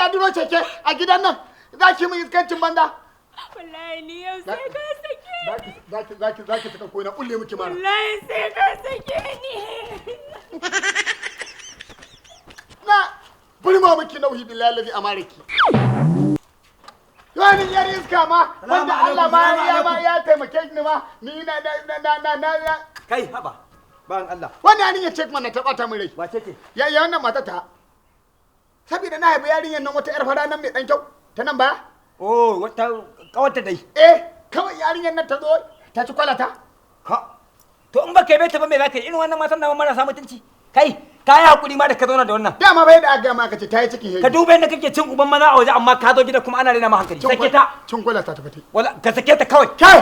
dadiro ce ke a gidan nan za ki min iskancin banza wallahi ni yau sai ka sake zaki saka koyi na kulle miki mara wallahi sai ka sake ni na burma miki nauyi billahi lazi amariki wani yar iska ma wanda Allah ma ya taimake ni ma ni na kai haba bayan Allah wani yarin ya ce mana ta bata min rai wace ce ya wannan mata ta saboda na haifi yarinyar nan wata yar fara nan mai dan kyau ta nan baya oh wata kawata dai kawai yarinyar nan ta zo ta ci kwalata ha to in baka yi ta ba me zaka yi irin wannan matan na marasa mutunci kai ka yi hakuri ma da ka zauna da wannan dama bai da aga ma ka ce ta yi cikin hegi ka duba yadda kake cin uban maza a waje amma ka zo gida kuma ana rena ma hankali sake ta cin kwalata ta fate wala ka sake ta kawai kai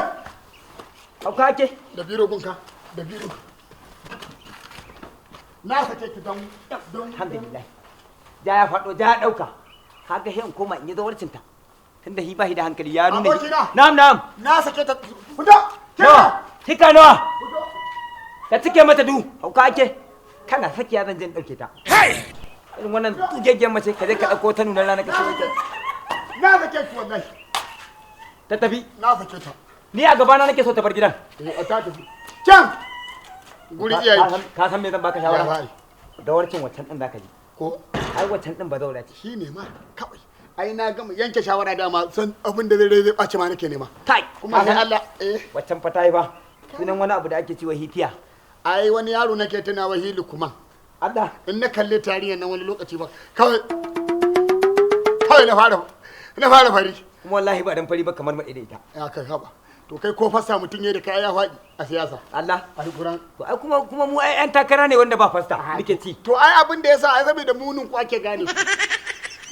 hauka ake da biro gunka da biro na sake ki don alhamdulillah ja ya faɗo ja ya ɗauka kaga sai in koma in yi zawarcin ta tunda hi ba shi da hankali ya nuna abokina na'am na sake ta fito nawa tika nawa ka cike mata du hauka ake kana sakiya zan je in ɗauke ta irin wannan tsugeggen mace ka je ka ɗauko ta nuna rana ka ce na sake ki wallahi ta tafi na sake ta ni a gabana nake so ta bar gidan a ta tafi can guri iyaye ka san me zan baka shawara da warcin waccan din zaka ji ko ai waccan din ba zaura ce shine ma kawai ai na gama yanke shawara dama san abin da zai ɓaci ma nake nema kai kuma sai Allah waccan fa tayi ba sunan wani abu da ake cewa hitiya ai wani yaro nake tunawa hilu kuma Allah in na kalle tarihin nan wani lokaci ba kawai na fara fari kuma wallahi ba dan fari ba kamar maɗe da ita ya kai haba to kai ko fasta mutum ya da kai ya faɗi a siyasa Allah alquran to ai kuma mu ai yan takara ne wanda ba fasta muke ci to ai abin da yasa ai saboda munin ku ake gane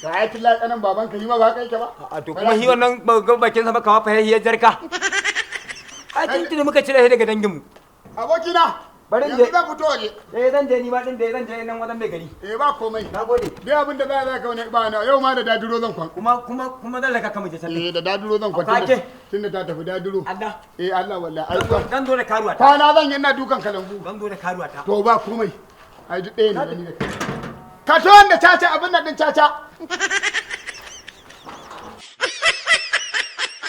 da ai tilla kanan baban ka yi ma ba kai ke ba a to kuma hi wannan bakin sa ba kama fahiyar jarka ai tuntuni muka cire shi daga dangin mu abokina bari yanzu zan fito waje zan je ni ma din da zan je nan wajen mai gari ba komai nagode dai abin da za ka wani ba na yau ma da daduro zan kwan kuma zan raka kama je sallah da daduro zan kwan tunda ta tafi daduro Allah Allah wallahi ai dan zo da karuwa ta kwana zan yi ina dukan kalangu dan zo da karuwa ta to ba komai ai duk ɗaya ne da ni da kai ka to wanda caca abin nan din caca